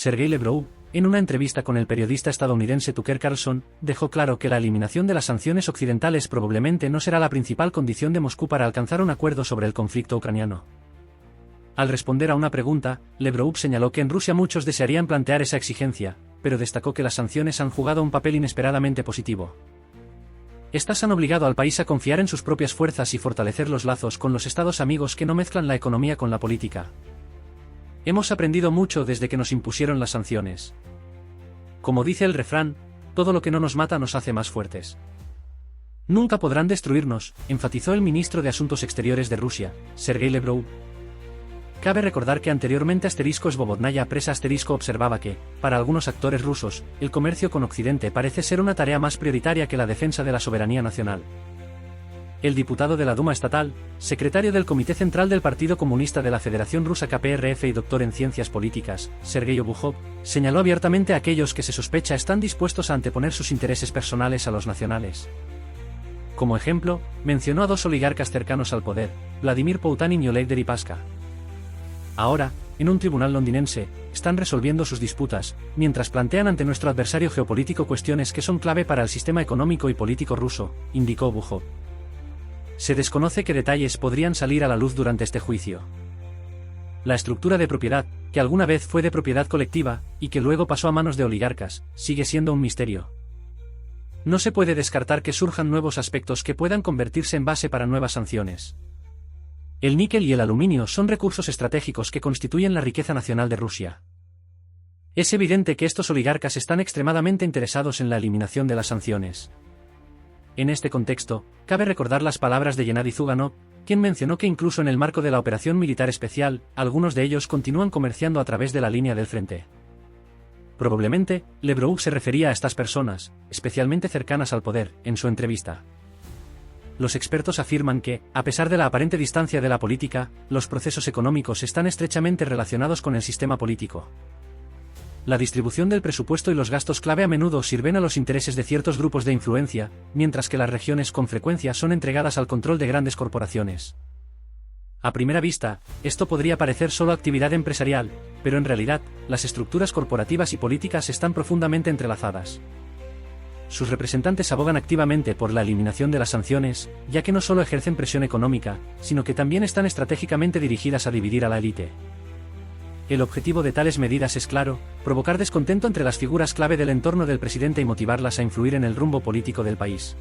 Sergei Lavrov, en una entrevista con el periodista estadounidense Tucker Carlson, dejó claro que la eliminación de las sanciones occidentales probablemente no será la principal condición de Moscú para alcanzar un acuerdo sobre el conflicto ucraniano. Al responder a una pregunta, Lavrov señaló que en Rusia muchos desearían plantear esa exigencia, pero destacó que las sanciones han jugado un papel inesperadamente positivo. Estas han obligado al país a confiar en sus propias fuerzas y fortalecer los lazos con los estados amigos que no mezclan la economía con la política. Hemos aprendido mucho desde que nos impusieron las sanciones. Como dice el refrán, todo lo que no nos mata nos hace más fuertes. Nunca podrán destruirnos, enfatizó el ministro de Asuntos Exteriores de Rusia, Sergei Lavrov. Cabe recordar que anteriormente *Svobodnaya Presa* observaba que, para algunos actores rusos, el comercio con Occidente parece ser una tarea más prioritaria que la defensa de la soberanía nacional. El diputado de la Duma estatal, secretario del Comité Central del Partido Comunista de la Federación Rusa KPRF y doctor en ciencias políticas, Sergei Obukhov, señaló abiertamente a aquellos que se sospecha están dispuestos a anteponer sus intereses personales a los nacionales. Como ejemplo, mencionó a dos oligarcas cercanos al poder, Vladimir Putin y Oleg Deripaska. Ahora, en un tribunal londinense, están resolviendo sus disputas, mientras plantean ante nuestro adversario geopolítico cuestiones que son clave para el sistema económico y político ruso, indicó Obukhov. Se desconoce qué detalles podrían salir a la luz durante este juicio. La estructura de propiedad, que alguna vez fue de propiedad colectiva, y que luego pasó a manos de oligarcas, sigue siendo un misterio. No se puede descartar que surjan nuevos aspectos que puedan convertirse en base para nuevas sanciones. El níquel y el aluminio son recursos estratégicos que constituyen la riqueza nacional de Rusia. Es evidente que estos oligarcas están extremadamente interesados en la eliminación de las sanciones. En este contexto, cabe recordar las palabras de Gennady Zyuganov, quien mencionó que incluso en el marco de la operación militar especial, algunos de ellos continúan comerciando a través de la línea del frente. Probablemente, Lavrov se refería a estas personas, especialmente cercanas al poder, en su entrevista. Los expertos afirman que, a pesar de la aparente distancia de la política, los procesos económicos están estrechamente relacionados con el sistema político. La distribución del presupuesto y los gastos clave a menudo sirven a los intereses de ciertos grupos de influencia, mientras que las regiones con frecuencia son entregadas al control de grandes corporaciones. A primera vista, esto podría parecer solo actividad empresarial, pero en realidad, las estructuras corporativas y políticas están profundamente entrelazadas. Sus representantes abogan activamente por la eliminación de las sanciones, ya que no solo ejercen presión económica, sino que también están estratégicamente dirigidas a dividir a la élite. El objetivo de tales medidas es claro: provocar descontento entre las figuras clave del entorno del presidente y motivarlas a influir en el rumbo político del país.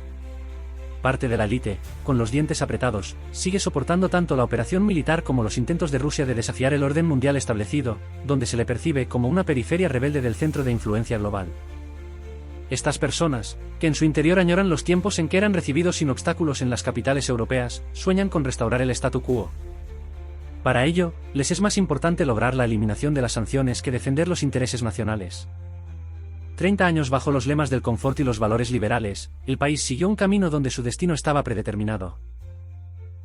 Parte de la élite, con los dientes apretados, sigue soportando tanto la operación militar como los intentos de Rusia de desafiar el orden mundial establecido, donde se le percibe como una periferia rebelde del centro de influencia global. Estas personas, que en su interior añoran los tiempos en que eran recibidos sin obstáculos en las capitales europeas, sueñan con restaurar el statu quo. Para ello, les es más importante lograr la eliminación de las sanciones que defender los intereses nacionales. 30 años bajo los lemas del confort y los valores liberales, el país siguió un camino donde su destino estaba predeterminado.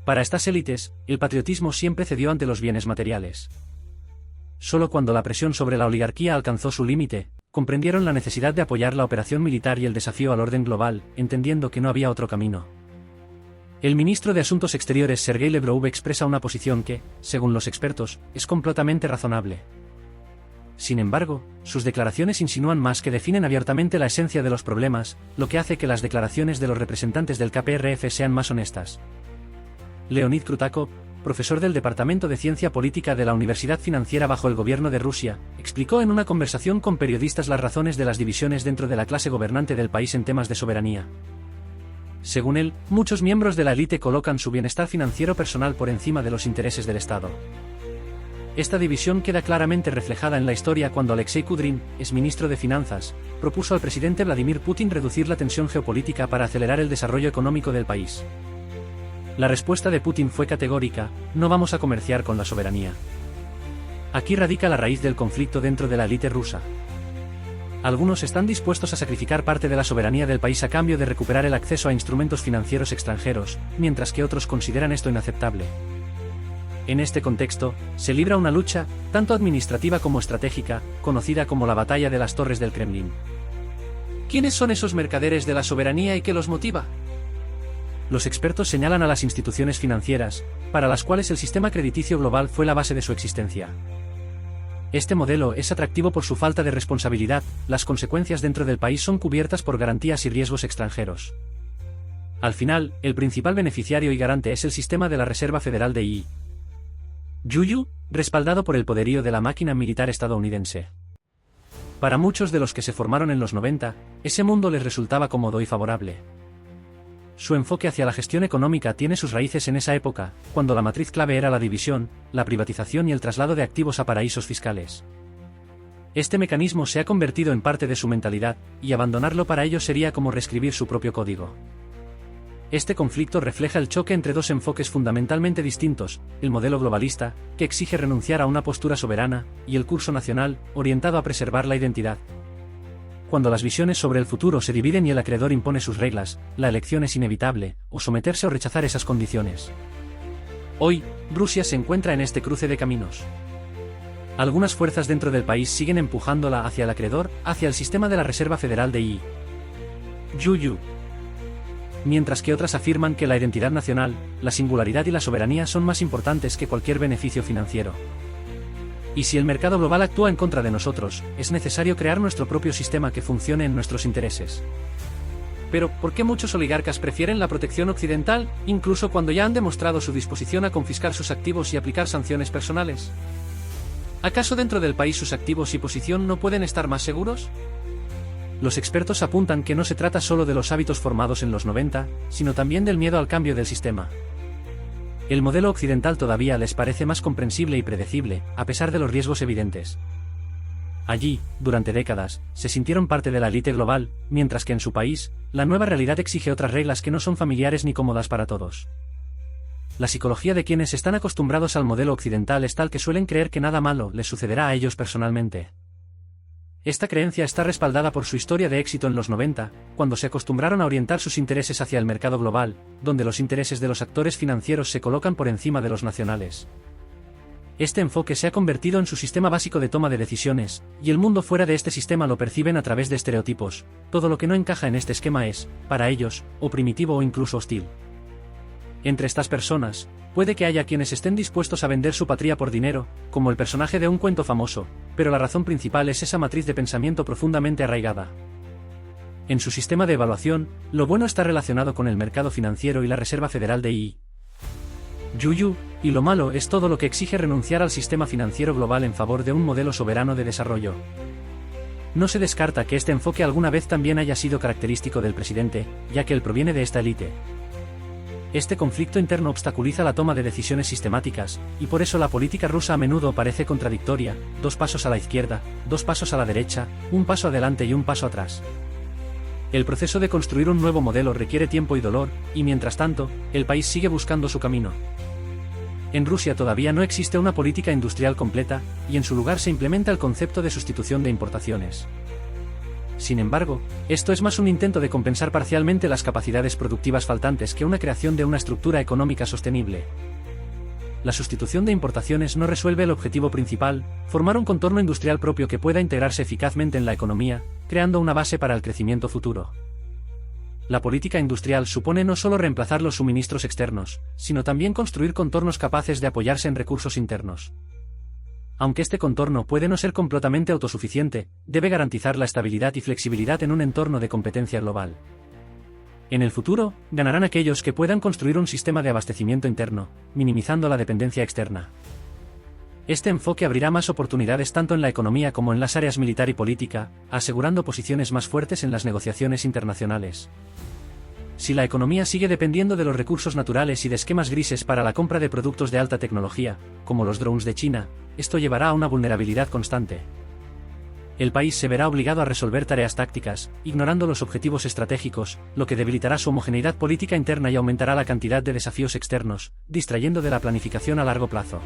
Para estas élites, el patriotismo siempre cedió ante los bienes materiales. Solo cuando la presión sobre la oligarquía alcanzó su límite, comprendieron la necesidad de apoyar la operación militar y el desafío al orden global, entendiendo que no había otro camino. El ministro de Asuntos Exteriores Sergei Lavrov expresa una posición que, según los expertos, es completamente razonable. Sin embargo, sus declaraciones insinúan más que definen abiertamente la esencia de los problemas, lo que hace que las declaraciones de los representantes del KPRF sean más honestas. Leonid Krutakov, profesor del Departamento de Ciencia Política de la Universidad Financiera bajo el gobierno de Rusia, explicó en una conversación con periodistas las razones de las divisiones dentro de la clase gobernante del país en temas de soberanía. Según él, muchos miembros de la élite colocan su bienestar financiero personal por encima de los intereses del Estado. Esta división queda claramente reflejada en la historia cuando Alexei Kudrin, exministro de Finanzas, propuso al presidente Vladimir Putin reducir la tensión geopolítica para acelerar el desarrollo económico del país. La respuesta de Putin fue categórica: no vamos a comerciar con la soberanía. Aquí radica la raíz del conflicto dentro de la élite rusa. Algunos están dispuestos a sacrificar parte de la soberanía del país a cambio de recuperar el acceso a instrumentos financieros extranjeros, mientras que otros consideran esto inaceptable. En este contexto, se libra una lucha, tanto administrativa como estratégica, conocida como la Batalla de las Torres del Kremlin. ¿Quiénes son esos mercaderes de la soberanía y qué los motiva? Los expertos señalan a las instituciones financieras, para las cuales el sistema crediticio global fue la base de su existencia. Este modelo es atractivo por su falta de responsabilidad, las consecuencias dentro del país son cubiertas por garantías y riesgos extranjeros. Al final, el principal beneficiario y garante es el sistema de la Reserva Federal de I. Yuyu, respaldado por el poderío de la máquina militar estadounidense. Para muchos de los que se formaron en los 90, ese mundo les resultaba cómodo y favorable. Su enfoque hacia la gestión económica tiene sus raíces en esa época, cuando la matriz clave era la división, la privatización y el traslado de activos a paraísos fiscales. Este mecanismo se ha convertido en parte de su mentalidad, y abandonarlo para ellos sería como reescribir su propio código. Este conflicto refleja el choque entre dos enfoques fundamentalmente distintos, el modelo globalista, que exige renunciar a una postura soberana, y el curso nacional, orientado a preservar la identidad. Cuando las visiones sobre el futuro se dividen y el acreedor impone sus reglas, la elección es inevitable, o someterse o rechazar esas condiciones. Hoy, Rusia se encuentra en este cruce de caminos. Algunas fuerzas dentro del país siguen empujándola hacia el acreedor, hacia el sistema de la Reserva Federal de I. Yuyu. Mientras que otras afirman que la identidad nacional, la singularidad y la soberanía son más importantes que cualquier beneficio financiero. Y si el mercado global actúa en contra de nosotros, es necesario crear nuestro propio sistema que funcione en nuestros intereses. Pero, ¿por qué muchos oligarcas prefieren la protección occidental, incluso cuando ya han demostrado su disposición a confiscar sus activos y aplicar sanciones personales? ¿Acaso dentro del país sus activos y posición no pueden estar más seguros? Los expertos apuntan que no se trata solo de los hábitos formados en los 90, sino también del miedo al cambio del sistema. El modelo occidental todavía les parece más comprensible y predecible, a pesar de los riesgos evidentes. Allí, durante décadas, se sintieron parte de la élite global, mientras que en su país, la nueva realidad exige otras reglas que no son familiares ni cómodas para todos. La psicología de quienes están acostumbrados al modelo occidental es tal que suelen creer que nada malo les sucederá a ellos personalmente. Esta creencia está respaldada por su historia de éxito en los 90, cuando se acostumbraron a orientar sus intereses hacia el mercado global, donde los intereses de los actores financieros se colocan por encima de los nacionales. Este enfoque se ha convertido en su sistema básico de toma de decisiones, y el mundo fuera de este sistema lo perciben a través de estereotipos. Todo lo que no encaja en este esquema es, para ellos, o primitivo o incluso hostil. Entre estas personas, puede que haya quienes estén dispuestos a vender su patria por dinero, como el personaje de un cuento famoso, pero la razón principal es esa matriz de pensamiento profundamente arraigada. En su sistema de evaluación, lo bueno está relacionado con el mercado financiero y la Reserva Federal de I. Yuyu, y lo malo es todo lo que exige renunciar al sistema financiero global en favor de un modelo soberano de desarrollo. No se descarta que este enfoque alguna vez también haya sido característico del presidente, ya que él proviene de esta élite. Este conflicto interno obstaculiza la toma de decisiones sistemáticas, y por eso la política rusa a menudo parece contradictoria: 2 pasos a la izquierda, 2 pasos a la derecha, 1 paso adelante y 1 paso atrás. El proceso de construir un nuevo modelo requiere tiempo y dolor, y mientras tanto, el país sigue buscando su camino. En Rusia todavía no existe una política industrial completa, y en su lugar se implementa el concepto de sustitución de importaciones. Sin embargo, esto es más un intento de compensar parcialmente las capacidades productivas faltantes que una creación de una estructura económica sostenible. La sustitución de importaciones no resuelve el objetivo principal: formar un contorno industrial propio que pueda integrarse eficazmente en la economía, creando una base para el crecimiento futuro. La política industrial supone no solo reemplazar los suministros externos, sino también construir contornos capaces de apoyarse en recursos internos. Aunque este contorno puede no ser completamente autosuficiente, debe garantizar la estabilidad y flexibilidad en un entorno de competencia global. En el futuro, ganarán aquellos que puedan construir un sistema de abastecimiento interno, minimizando la dependencia externa. Este enfoque abrirá más oportunidades tanto en la economía como en las áreas militar y política, asegurando posiciones más fuertes en las negociaciones internacionales. Si la economía sigue dependiendo de los recursos naturales y de esquemas grises para la compra de productos de alta tecnología, como los drones de China, esto llevará a una vulnerabilidad constante. El país se verá obligado a resolver tareas tácticas, ignorando los objetivos estratégicos, lo que debilitará su homogeneidad política interna y aumentará la cantidad de desafíos externos, distrayendo de la planificación a largo plazo.